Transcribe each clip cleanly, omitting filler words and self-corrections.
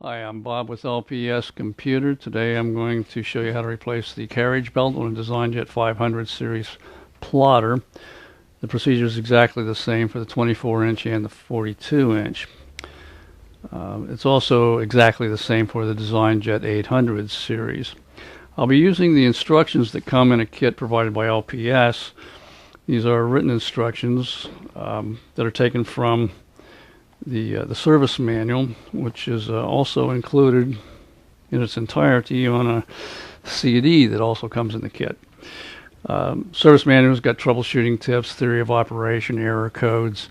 Hi, I'm Bob with LPS Computer. Today I'm going to show you how to replace the carriage belt on a Designjet 500 series plotter. The procedure is exactly the same for the 24-inch and the 42-inch. It's also exactly the same for the Designjet 800 series. I'll be using the instructions that come in a kit provided by LPS. These are written instructions that are taken from the service manual, which is also included in its entirety on a CD that also comes in the kit. Service manual's got troubleshooting tips, theory of operation, error codes,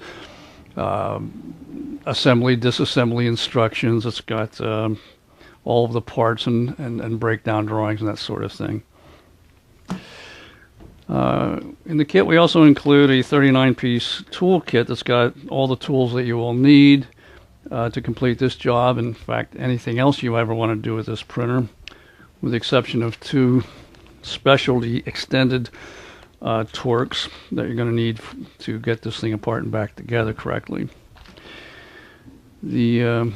assembly, disassembly instructions. It's got all of the parts and breakdown drawings and that sort of thing. In the kit we also include a 39-piece tool kit that's got all the tools that you will need to complete this job. In fact, anything else you ever want to do with this printer, with the exception of two specialty extended torques that you're going to need to get this thing apart and back together correctly. The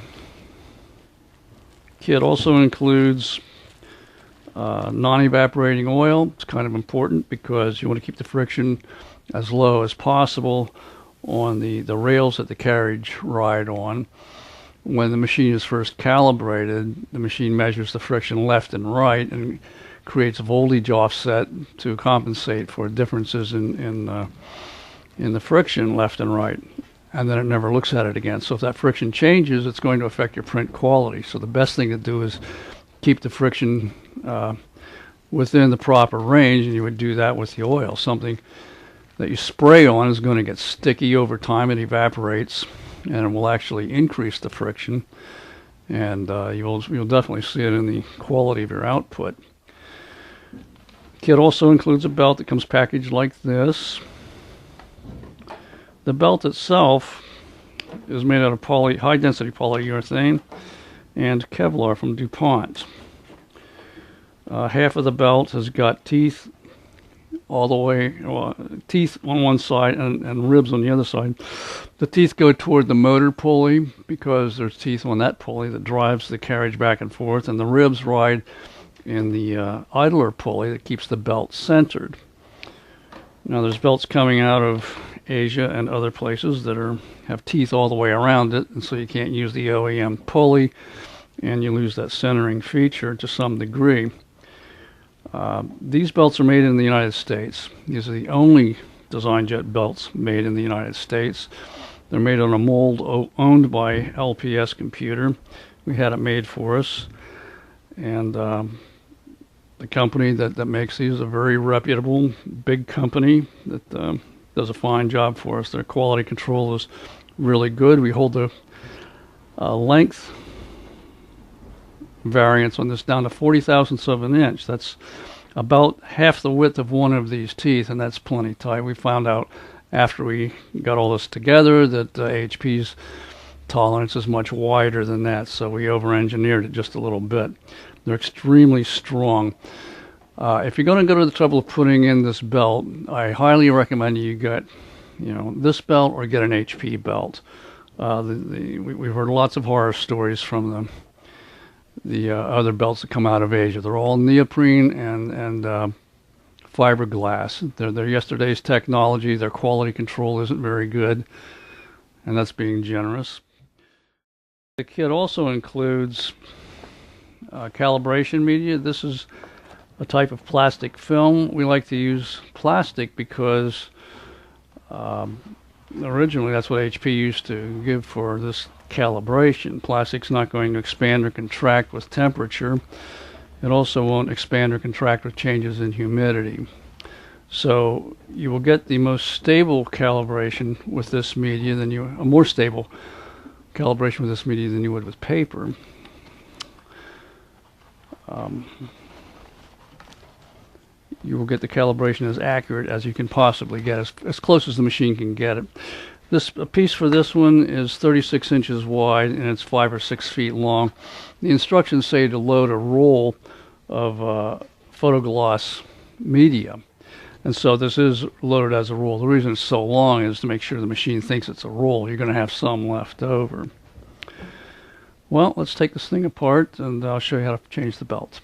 kit also includes non-evaporating oil. It's kind of important because you want to keep the friction as low as possible on the rails that the carriage ride on. When the machine is first calibrated, the machine measures the friction left and right and creates a voltage offset to compensate for differences in the friction left and right, and then it never looks at it again. So if that friction changes, it's going to affect your print quality. So the best thing to do is keep the friction within the proper range, and you would do that with the oil. Something that you spray on is going to get sticky over time. It evaporates, and it will actually increase the friction, and you'll definitely see it in the quality of your output. The kit also includes a belt that comes packaged like this. The belt itself is made out of high-density polyurethane and Kevlar from DuPont. Half of the belt has got teeth all the way, teeth on one side and ribs on the other side. The teeth go toward the motor pulley because there's teeth on that pulley that drives the carriage back and forth, and the ribs ride in the idler pulley that keeps the belt centered. Now there's belts coming out of Asia and other places that have teeth all the way around it, and so you can't use the OEM pulley, and you lose that centering feature to some degree. These belts are made in the United States. These are the only Designjet belts made in the United States. They're made on a mold owned by LPS Computer. We had it made for us, and the company that makes these is a very reputable, big company that does a fine job for us. Their quality control is really good. We hold the length variance on this down to 40,000ths of an inch. That's about half the width of one of these teeth, and that's plenty tight. We found out after we got all this together that HP's tolerance is much wider than that, so we over-engineered it just a little bit. They're extremely strong. If you're going to go to the trouble of putting in this belt, I highly recommend you get, this belt or get an HP belt. We've heard lots of horror stories from the other belts that come out of Asia. They're all neoprene and fiberglass. They're yesterday's technology. Their quality control isn't very good, and that's being generous. The kit also includes calibration media. This is a type of plastic film. We like to use plastic because originally that's what HP used to give for this calibration. Plastic's not going to expand or contract with temperature. It also won't expand or contract with changes in humidity. So you will get the most stable calibration with this media than a more stable calibration with this media than you would with paper. You will get the calibration as accurate as you can possibly get, as close as the machine can get it. A piece for this one is 36 inches wide, and it's 5 or 6 feet long. The instructions say to load a roll of photogloss media, and so this is loaded as a roll. The reason it's so long is to make sure the machine thinks it's a roll. You're going to have some left over. Well, let's take this thing apart and I'll show you how to change the belt.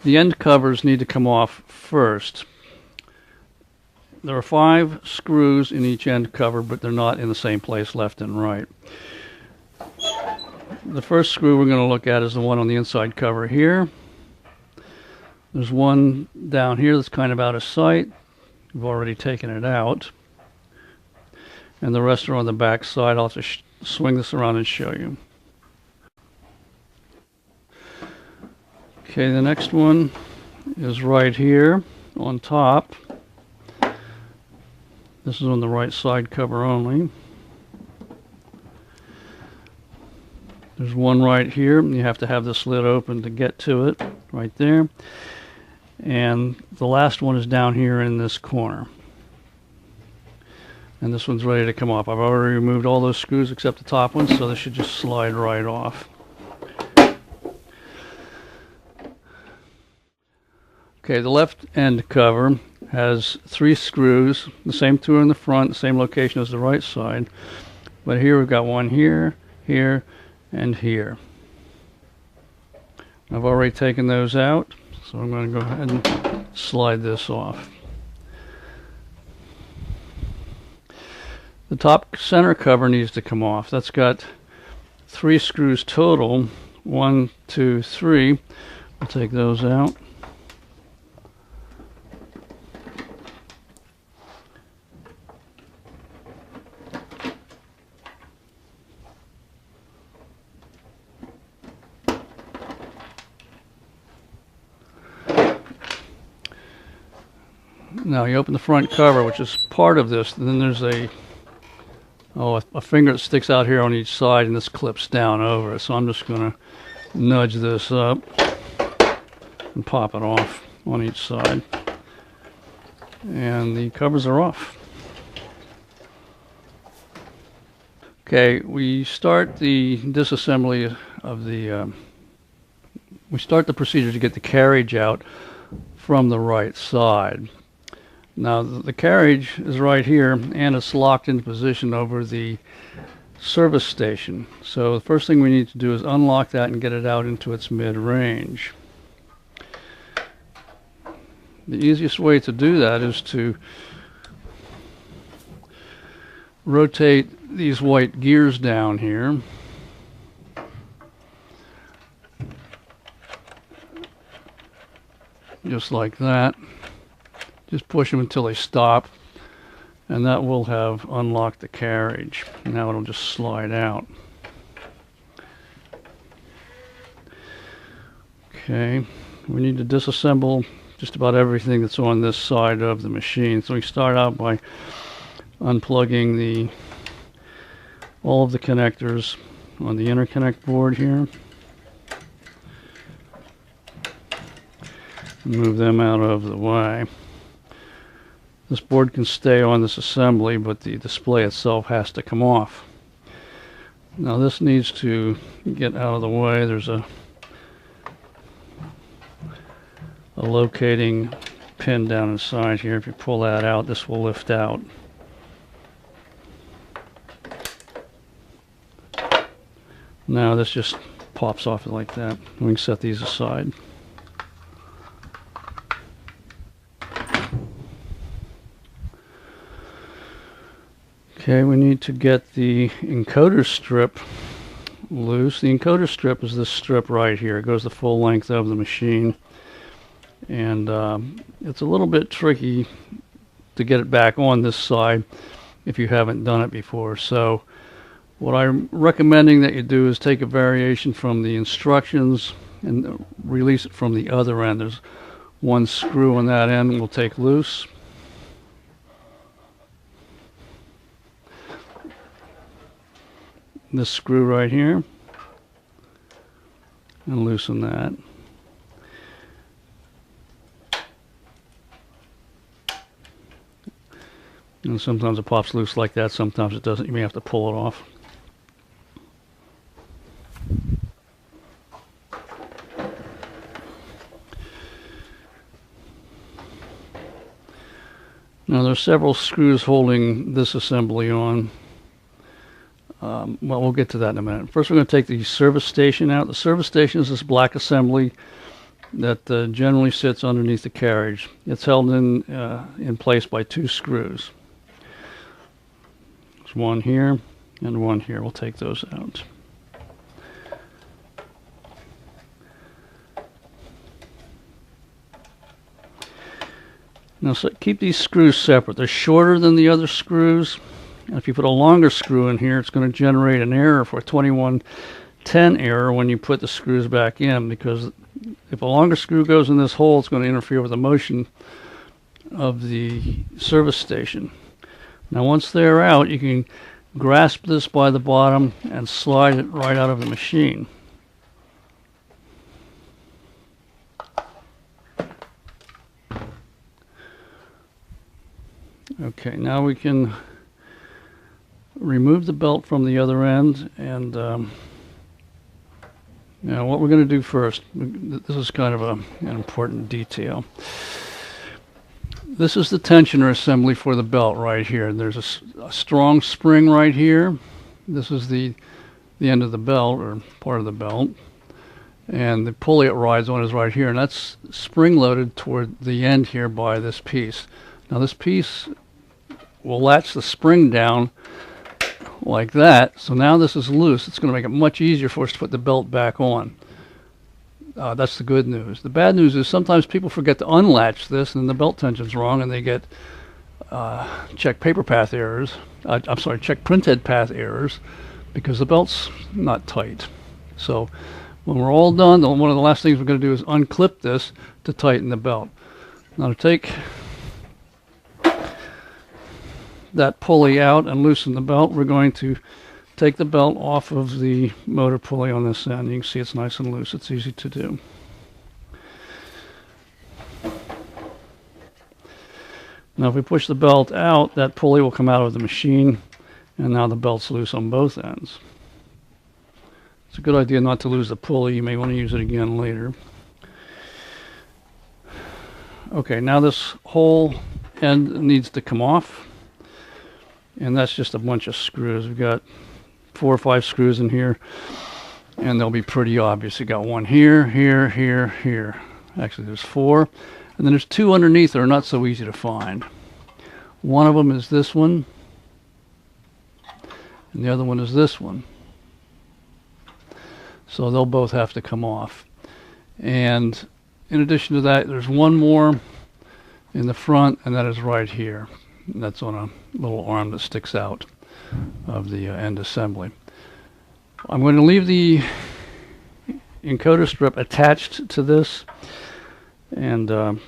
The end covers need to come off first. There are 5 screws in each end cover, but they're not in the same place left and right. The first screw we're going to look at is the one on the inside cover here. There's one down here that's kind of out of sight. We've already taken it out. And the rest are on the back side. I'll have to swing this around and show you. Okay, the next one is right here on top. This is on the right side cover only. There's one right here. You have to have this lid open to get to it, right there. And the last one is down here in this corner. And this one's ready to come off. I've already removed all those screws except the top one, so this should just slide right off. Okay, the left end cover has 3 screws, the same 2 in the front, the same location as the right side. But here we've got one here, here, and here. I've already taken those out, so I'm going to go ahead and slide this off. The top center cover needs to come off. That's got 3 screws total. 1, 2, 3. I'll take those out. Now you open the front cover, which is part of this, and then there's a finger that sticks out here on each side, and this clips down over it. So I'm just going to nudge this up and pop it off on each side. And the covers are off. Okay, we start the disassembly of the, we start the procedure to get the carriage out from the right side. Now the carriage is right here and it's locked into position over the service station. So the first thing we need to do is unlock that and get it out into its mid-range. The easiest way to do that is to rotate these white gears down here. Just like that. Just push them until they stop, and that will have unlocked the carriage. Now it'll just slide out. Okay, we need to disassemble just about everything that's on this side of the machine. So we start out by unplugging all of the connectors on the interconnect board here. Move them out of the way. This board can stay on this assembly, but the display itself has to come off. Now this needs to get out of the way. There's a locating pin down inside here. If you pull that out, this will lift out. Now this just pops off like that. We can set these aside. Okay, we need to get the encoder strip loose. The encoder strip is this strip right here. It goes the full length of the machine. And it's a little bit tricky to get it back on this side if you haven't done it before. So what I'm recommending that you do is take a variation from the instructions and release it from the other end. There's one screw on that end we'll take loose. This screw right here, and loosen that. And sometimes it pops loose like that, sometimes it doesn't. You may have to pull it off. Now there are several screws holding this assembly on. Well, we'll get to that in a minute. First, we're going to take the service station out. The service station is this black assembly that generally sits underneath the carriage. It's held in place by 2 screws. There's one here and one here. We'll take those out. Now, so keep these screws separate. They're shorter than the other screws. And if you put a longer screw in here, it's going to generate an error for a 2110 error when you put the screws back in, because if a longer screw goes in this hole, it's going to interfere with the motion of the service station. Now, once they're out, you can grasp this by the bottom and slide it right out of the machine. Okay, now we can remove the belt from the other end, and now what we're going to do first, this is kind of an important detail. This is the tensioner assembly for the belt right here. There's a strong spring right here. This is the end of the belt, or part of the belt, and the pulley it rides on is right here, and that's spring loaded toward the end here by this piece. Now this piece will latch the spring down like that. So now this is loose. It's going to make it much easier for us to put the belt back on. That's the good news. The bad news is sometimes people forget to unlatch this, and the belt tension's wrong, and they get check paper path errors. Check printhead path errors, because the belt's not tight. So when we're all done, one of the last things we're going to do is unclip this to tighten the belt. Now to take that pulley out and loosen the belt, we're going to take the belt off of the motor pulley on this end. You can see it's nice and loose. It's easy to do. Now if we push the belt out, that pulley will come out of the machine, and now the belt's loose on both ends. It's a good idea not to lose the pulley. You may want to use it again later. Okay, now this whole end needs to come off. And that's just a bunch of screws. We've got 4 or 5 screws in here, and they'll be pretty obvious. You got one here, here, here, here. Actually, there's 4, and then there's 2 underneath that are not so easy to find. One of them is this one, and the other one is this one. So they'll both have to come off. And in addition to that, there's one more in the front, and that is right here. That's on a little arm that sticks out of the end assembly. I'm going to leave the encoder strip attached to this, and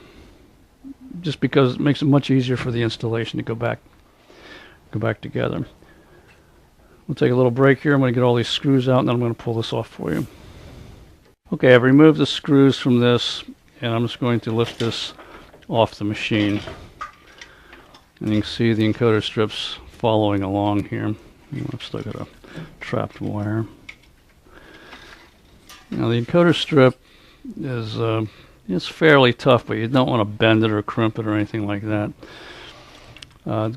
just because it makes it much easier for the installation to go back together. We'll take a little break here. I'm going to get all these screws out, and then I'm going to pull this off for you. Okay, I've removed the screws from this, and I'm just going to lift this off the machine. And you can see the encoder strips following along here. I've still got a trapped wire. Now the encoder strip is it's fairly tough, but you don't want to bend it or crimp it or anything like that.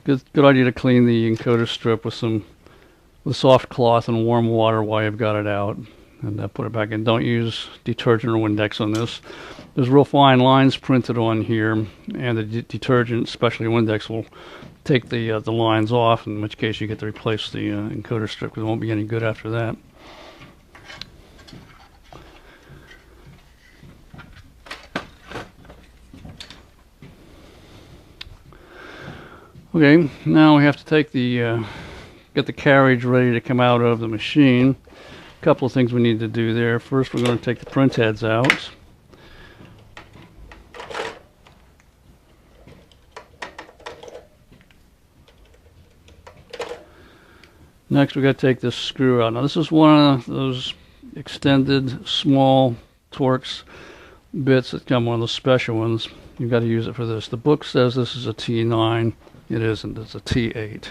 Good idea to clean the encoder strip with soft cloth and warm water while you've got it out, and put it back in. Don't use detergent or Windex on this. There's real fine lines printed on here, and the detergent, especially Windex, will take the lines off, in which case you get to replace the encoder strip, because it won't be any good after that. Okay, now we have to take get the carriage ready to come out of the machine. A couple of things we need to do there. First, we're going to take the print heads out. Next, we've got to take this screw out. Now, this is one of those extended small Torx bits that come, one of those special ones. You've got to use it for this. The book says this is a T9. It isn't. It's a T8.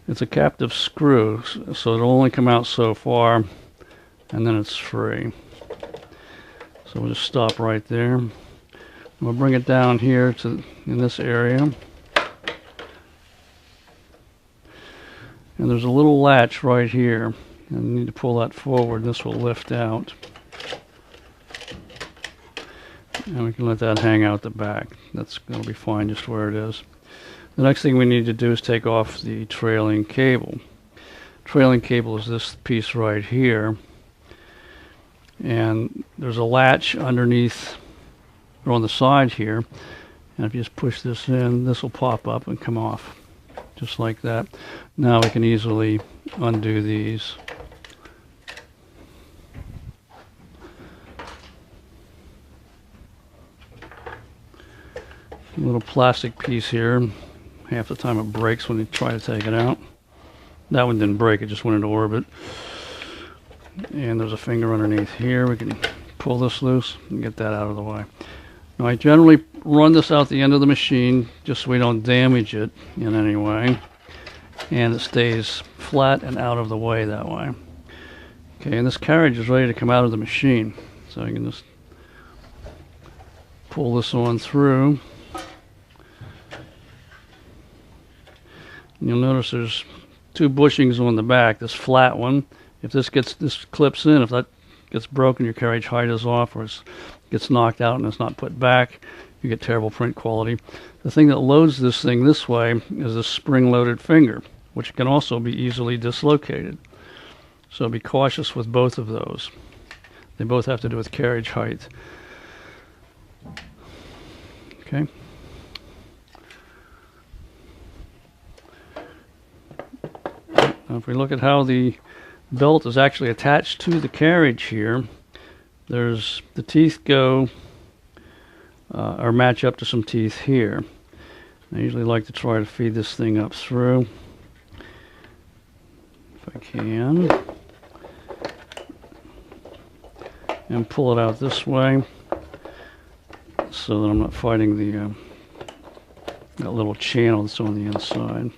It's a captive screw, so it'll only come out so far, and then it's free. So we'll just stop right there. We'll bring it down here to in this area. And there's a little latch right here. And you need to pull that forward. This will lift out. And we can let that hang out the back. That's going to be fine just where it is. The next thing we need to do is take off the trailing cable. Trailing cable is this piece right here. And there's a latch underneath or on the side here. And if you just push this in, this will pop up and come off. Just like that. Now we can easily undo these. A little plastic piece here. Half the time it breaks when you try to take it out. That one didn't break, it just went into orbit. And there's a finger underneath here. We can pull this loose and get that out of the way. Now I generally run this out the end of the machine just so we don't damage it in any way. And it stays flat and out of the way that way. Okay, and this carriage is ready to come out of the machine. So you can just pull this on through. You'll notice there's two bushings on the back. This flat one, if this clips in, if that gets broken, your carriage height is off, or it gets knocked out and it's not put back, you get terrible print quality. The thing that loads this thing this way is a spring-loaded finger, which can also be easily dislocated. So be cautious with both of those. They both have to do with carriage height. Okay. Now if we look at how the belt is actually attached to the carriage here, there's the teeth go or match up to some teeth here. I usually like to try to feed this thing up through if I can, and pull it out this way so that I'm not fighting the that little channel that's on the inside.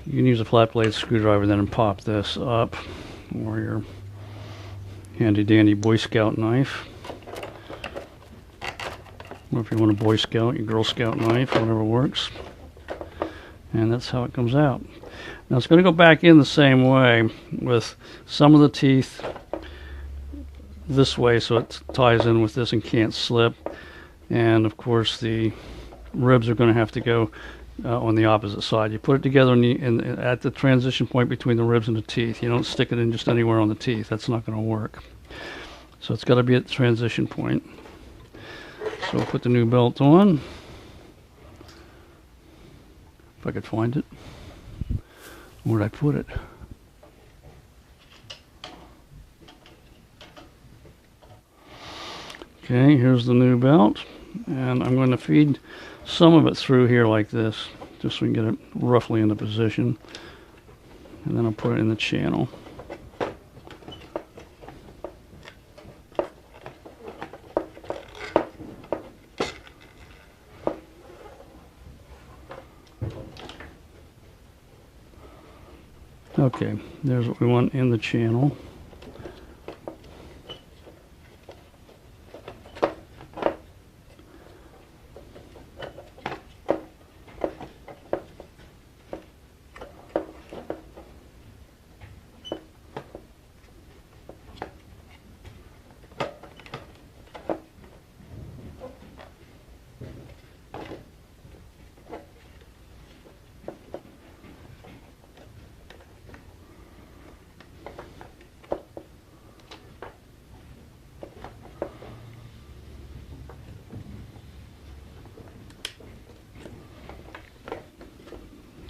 You can use a flat blade screwdriver then and pop this up, or your handy dandy Boy Scout knife, or if you want a Boy Scout, your Girl Scout knife, whatever works. And that's how it comes out. Now it's going to go back in the same way with some of the teeth this way so it ties in with this and can't slip, and of course the ribs are going to have to go on the opposite side. You put it together at the transition point between the ribs and the teeth. You don't stick it in just anywhere on the teeth. That's not going to work. So it's got to be at the transition point. So we'll put the new belt on. If I could find it. Where'd I put it? Okay, here's the new belt. And I'm going to feed some of it through here like this, just so we can get it roughly into position. And then I'll put it in the channel. Okay, there's what we want in the channel.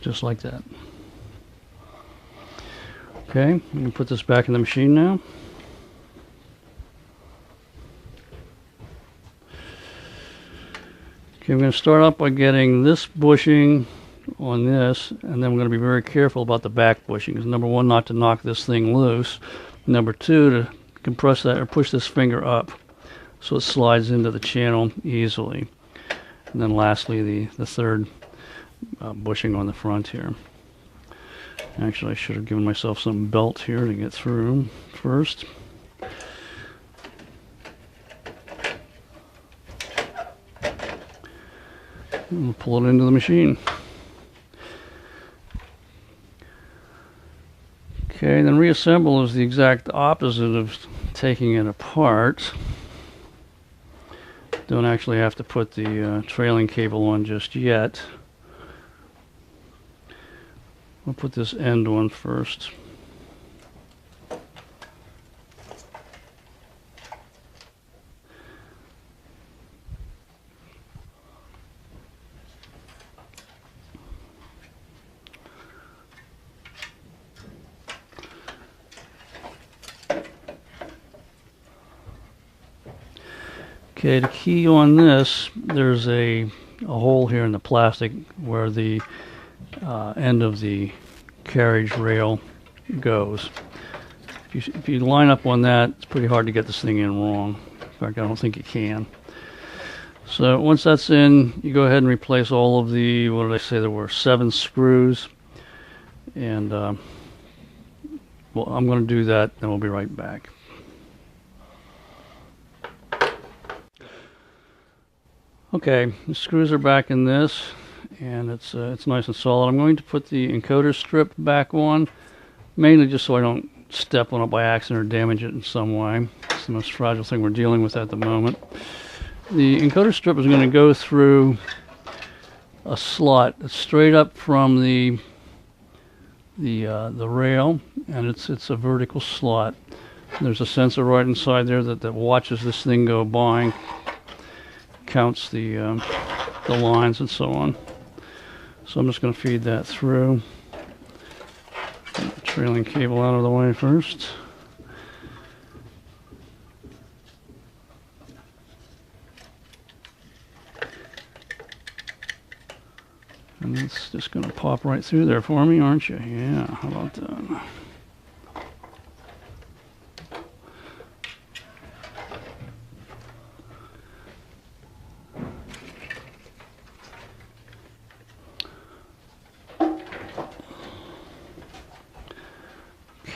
Just like that. Okay, I'm going to put this back in the machine now. Okay, I'm going to start off by getting this bushing on this, and then I'm going to be very careful about the back bushing. Because number one, not to knock this thing loose. Number two, to compress that or push this finger up so it slides into the channel easily. And then lastly, the third bushing on the front here. Actually, I should have given myself some belt here to get through first. And we'll pull it into the machine. Okay, then reassemble is the exact opposite of taking it apart. Don't actually have to put the trailing cable on just yet. We'll put this end on first. Okay, the key on this, there's a hole here in the plastic where the end of the carriage rail goes. If you line up on that, it's pretty hard to get this thing in wrong. In fact, I don't think you can. So once that's in, you go ahead and replace all of the, what did I say, there were 7 screws. And well, I'm going to do that, then we'll be right back. Okay, the screws are back in this, and it's nice and solid. I'm going to put the encoder strip back on, mainly just so I don't step on it by accident or damage it in some way. It's the most fragile thing we're dealing with at the moment. The encoder strip is going to go through a slot straight up from the rail, and it's a vertical slot. There's a sensor right inside there that watches this thing go by, counts the lines and so on. So I'm just going to feed that through. Get the trailing cable out of the way first. And it's just going to pop right through there for me, aren't you? Yeah, how about that?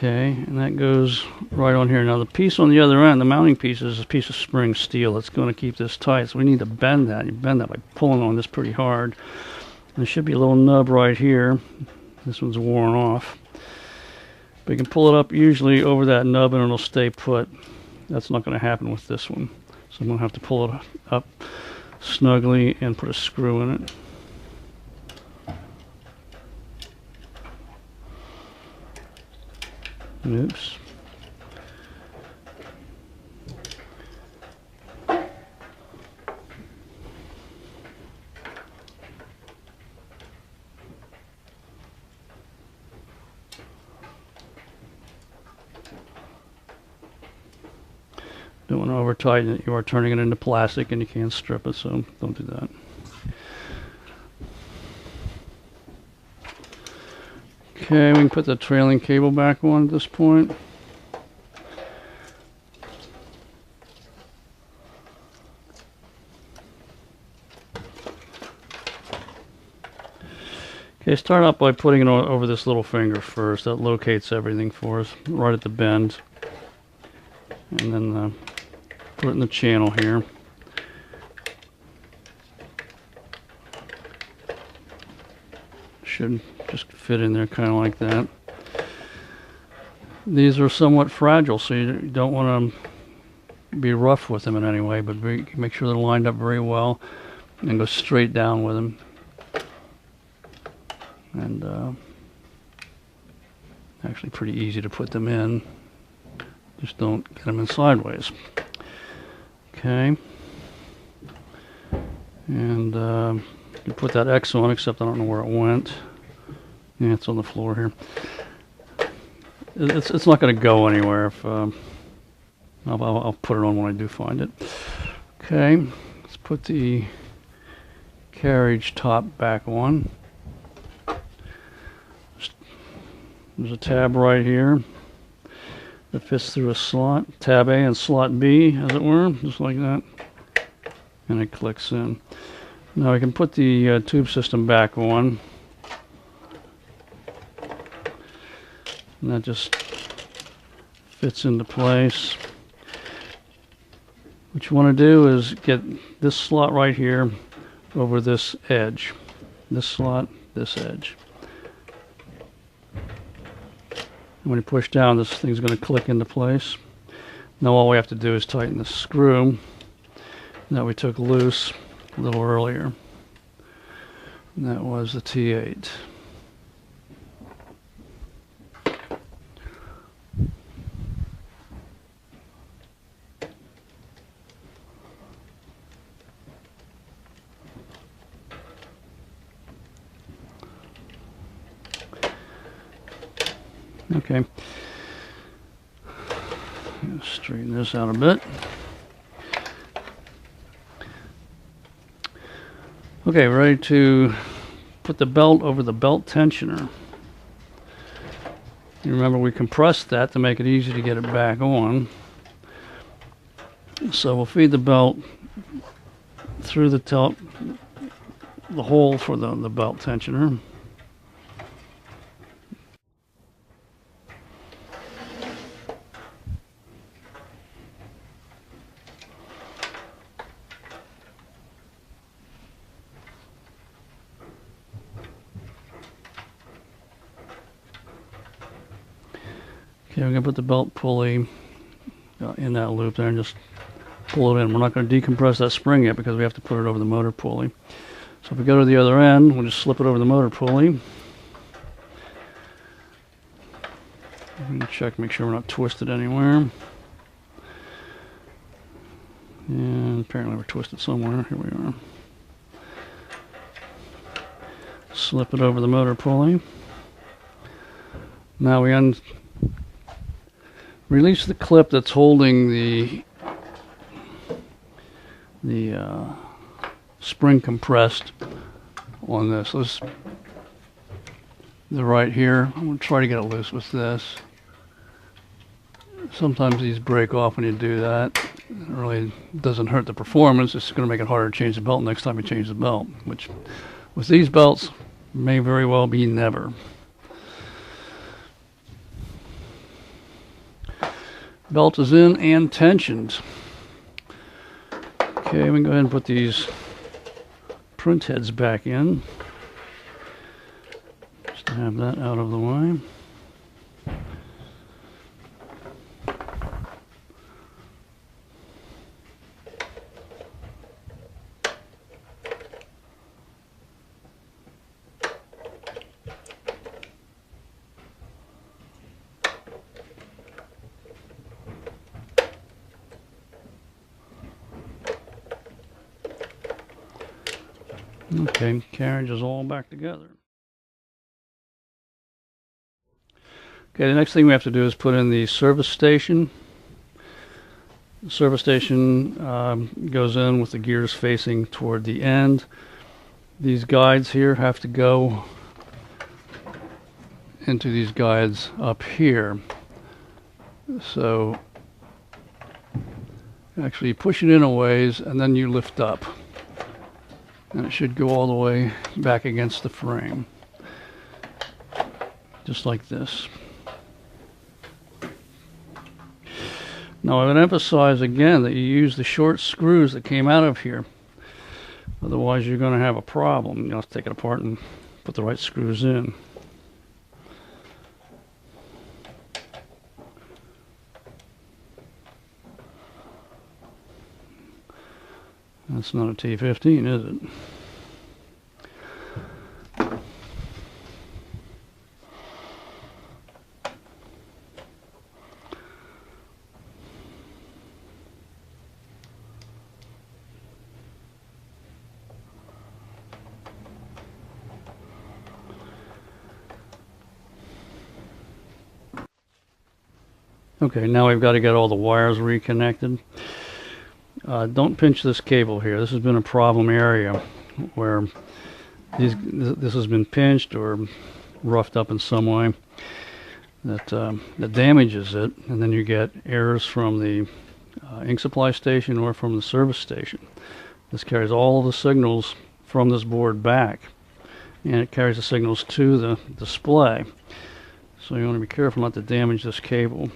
Okay, and that goes right on here. Now the piece on the other end, the mounting piece, is a piece of spring steel that's going to keep this tight. So we need to bend that. You bend that by pulling on this pretty hard. And there should be a little nub right here. This one's worn off. But you can pull it up usually over that nub and it'll stay put. That's not going to happen with this one. So I'm going to have to pull it up snugly and put a screw in it. Oops. Don't want to over tighten it. You are turning it into plastic and you can't strip it, so don't do that. Okay, we can put the trailing cable back on at this point. Okay, start out by putting it over this little finger first. That locates everything for us, right at the bend. And then put it in the channel here. Should just fit in there kind of like that. These are somewhat fragile, so you don't want to be rough with them in any way, but make sure they're lined up very well and go straight down with them. And actually pretty easy to put them in. Just don't get them in sideways. Okay. And you put that X on, except I don't know where it went. Yeah, it's on the floor here. It's not going to go anywhere. If I'll put it on when I do find it. Okay, let's put the carriage top back on. There's a tab right here. that fits through a slot, tab A and slot B, as it were, just like that, and it clicks in. Now we can put the tube system back on, and that just fits into place. What you want to do is get this slot right here over this edge. This slot, this edge. And when you push down, this thing's going to click into place. Now all we have to do is tighten the screw that we took loose a little earlier. And that was the T8. Okay, straighten this out a bit. Okay, ready to put the belt over the belt tensioner. You remember we compressed that to make it easy to get it back on. So we'll feed the belt through the hole for the belt tensioner. Okay, we're going to put the belt pulley in that loop there and just pull it in. We're not going to decompress that spring yet because we have to put it over the motor pulley. So if we go to the other end, we'll just slip it over the motor pulley. I'm going to check, make sure we're not twisted anywhere. And apparently we're twisted somewhere. Here we are. Slip it over the motor pulley. Now we release the clip that's holding the spring compressed on this. The right here. I'm going to try to get it loose with this. Sometimes these break off when you do that. It really doesn't hurt the performance. It's going to make it harder to change the belt next time you change the belt, which with these belts may very well be never. Belt is in and tensioned. Okay, we can go ahead and put these print heads back in. Just to have that out of the way. Okay, carriage is all back together. Okay, the next thing we have to do is put in the service station. The service station goes in with the gears facing toward the end. These guides here have to go into these guides up here. So actually you push it in a ways and then you lift up. And it should go all the way back against the frame. Just like this. Now I would emphasize again that you use the short screws that came out of here. Otherwise you're going to have a problem. You'll have to take it apart and put the right screws in. That's not a T15, is it? Okay, now we've got to get all the wires reconnected. Don't pinch this cable here. This has been a problem area where this has been pinched or roughed up in some way. that damages it, and then you get errors from the ink supply station or from the service station. This carries all of the signals from this board back, and it carries the signals to the display. So you want to be careful not to damage this cable.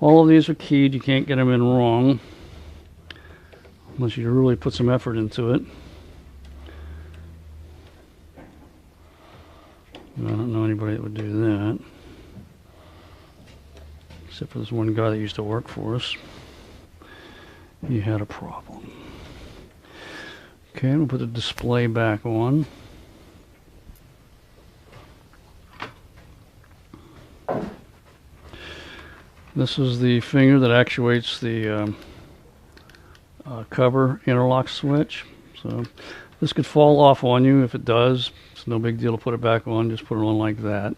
All of these are keyed. You can't get them in wrong unless you really put some effort into it. I don't know anybody that would do that, except for this one guy that used to work for us. He had a problem. Okay, we'll put the display back on. This is the finger that actuates the cover interlock switch. So this could fall off on you. If it does, it's no big deal to put it back on. Just put it on like that.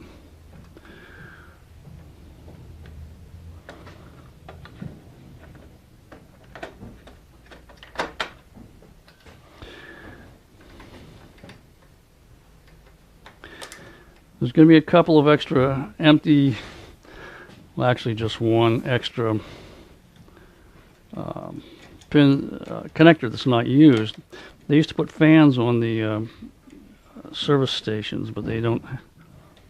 There's going to be a couple of extra empty, well, actually just one extra pin connector that's not used. They used to put fans on the service stations, but they don't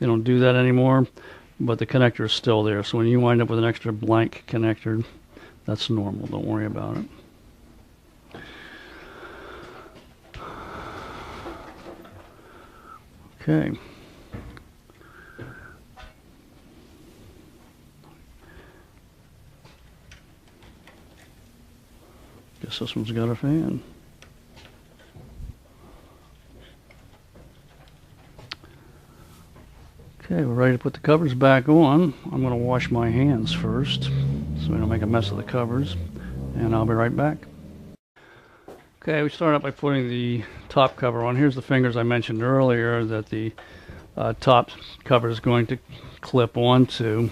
do that anymore. But the connector is still there, so when you wind up with an extra blank connector, that's normal. Don't worry about it. Okay. Guess this one's got a fan. Okay, we're ready to put the covers back on. I'm going to wash my hands first so we don't make a mess of the covers, and I'll be right back. Okay, we start out by putting the top cover on. Here's the fingers I mentioned earlier that the top cover is going to clip onto.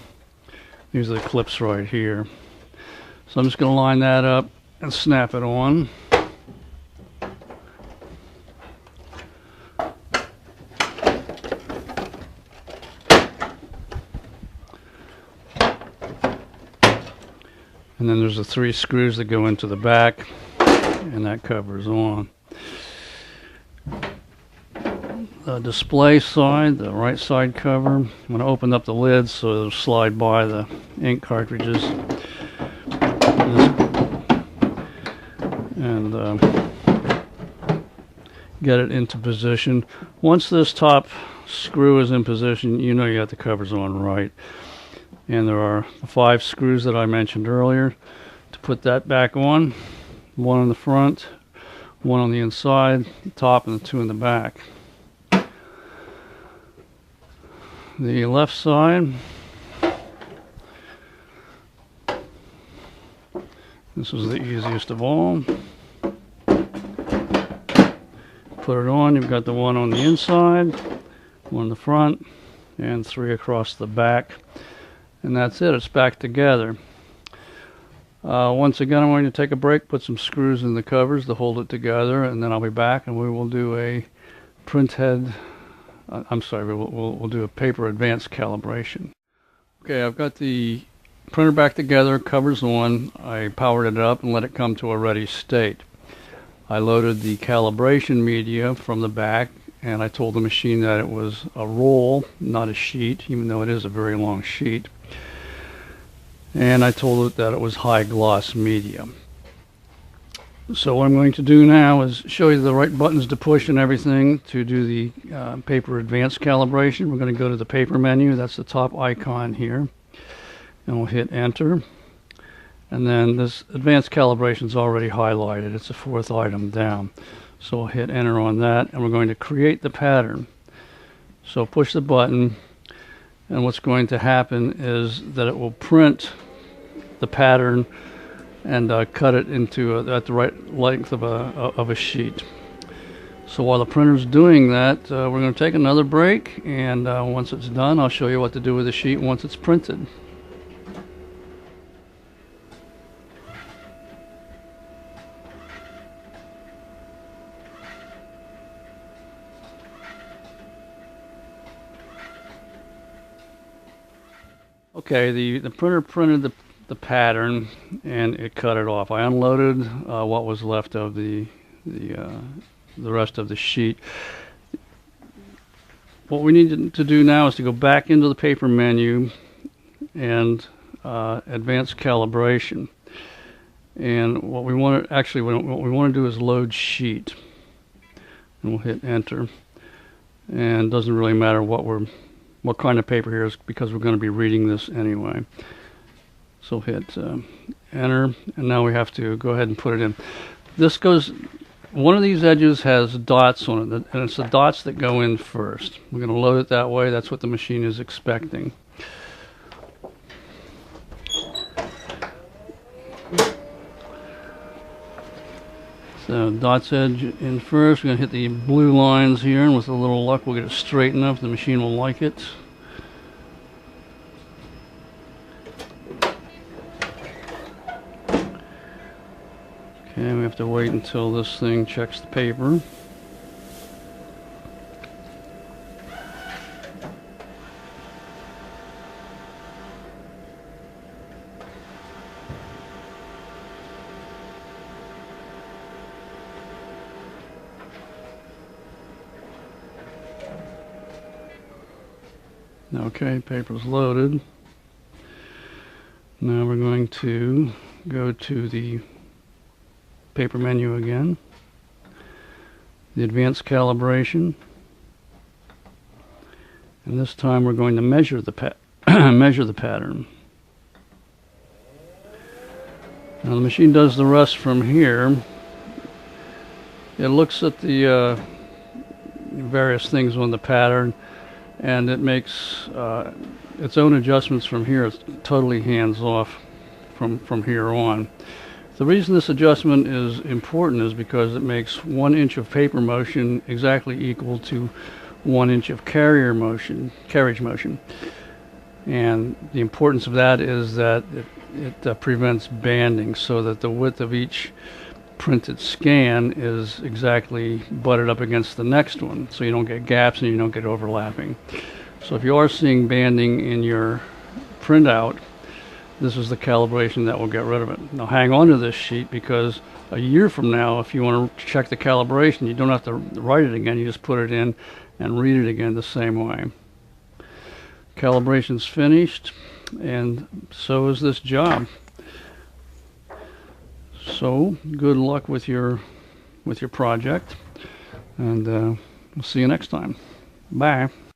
These are the clips right here. So I'm just going to line that up and snap it on. And then there's the 3 screws that go into the back, and that covers on. The display side, the right side cover, I'm going to open up the lid so it'll slide by the ink cartridges. And get it into position. Once this top screw is in position, you know you got the covers on right. And there are 5 screws that I mentioned earlier to put that back on. 1 on the front, 1 on the inside, the top, and the 2 in the back. The left side, this is the easiest of all. Put it on, you've got the 1 on the inside, 1 in the front, and 3 across the back. And that's it, it's back together. Once again, I'm going to take a break, put some screws in the covers to hold it together, and then I'll be back and we will do a printhead, we'll do a paper advanced calibration. Okay, I've got the printer back together, covers on. I powered it up and let it come to a ready state. I loaded the calibration media from the back, and I told the machine that it was a roll, not a sheet, even though it is a very long sheet. And I told it that it was high gloss media. So what I'm going to do now is show you the right buttons to push and everything to do the paper advanced calibration. We're going to go to the paper menu, that's the top icon here, and we'll hit enter. And then this advanced calibration is already highlighted, it's the 4th item down. So we'll hit enter on that, and we're going to create the pattern. So push the button, and what's going to happen is that it will print the pattern and cut it into at the right length of a sheet. So while the printer's doing that, we're going to take another break, and once it's done, I'll show you what to do with the sheet once it's printed. Okay, the printer printed the pattern and it cut it off. I unloaded what was left of the rest of the sheet. What we need to do now is to go back into the paper menu and advanced calibration. And what we want to do is load sheet, and we'll hit enter. And it doesn't really matter what kind of paper here is, because we're going to be reading this anyway. So hit enter, and now we have to go ahead and put it in. One of these edges has dots on it, and it's the dots that go in first. We're going to load it that way. That's what the machine is expecting. So dots edge in first. We're going to hit the blue lines here, and with a little luck we'll get it straight enough. The machine will like it. Okay, we have to wait until this thing checks the paper. Okay, paper's loaded. Now we're going to go to the paper menu again, the advanced calibration, and this time we're going to measure the measure the pattern. Now the machine does the rest from here. It looks at the various things on the pattern, and it makes its own adjustments from here. It's totally hands off from here on. The reason this adjustment is important is because it makes 1 inch of paper motion exactly equal to 1 inch of carriage motion. And the importance of that is that it prevents banding, so that the width of each printed scan is exactly butted up against the next one, so you don't get gaps and you don't get overlapping. So if you are seeing banding in your printout, this is the calibration that will get rid of it. Now hang on to this sheet, because a year from now, if you want to check the calibration, you don't have to write it again. You just put it in and read it again the same way. Calibration's finished, and so is this job. So good luck with your project, and we'll see you next time. Bye.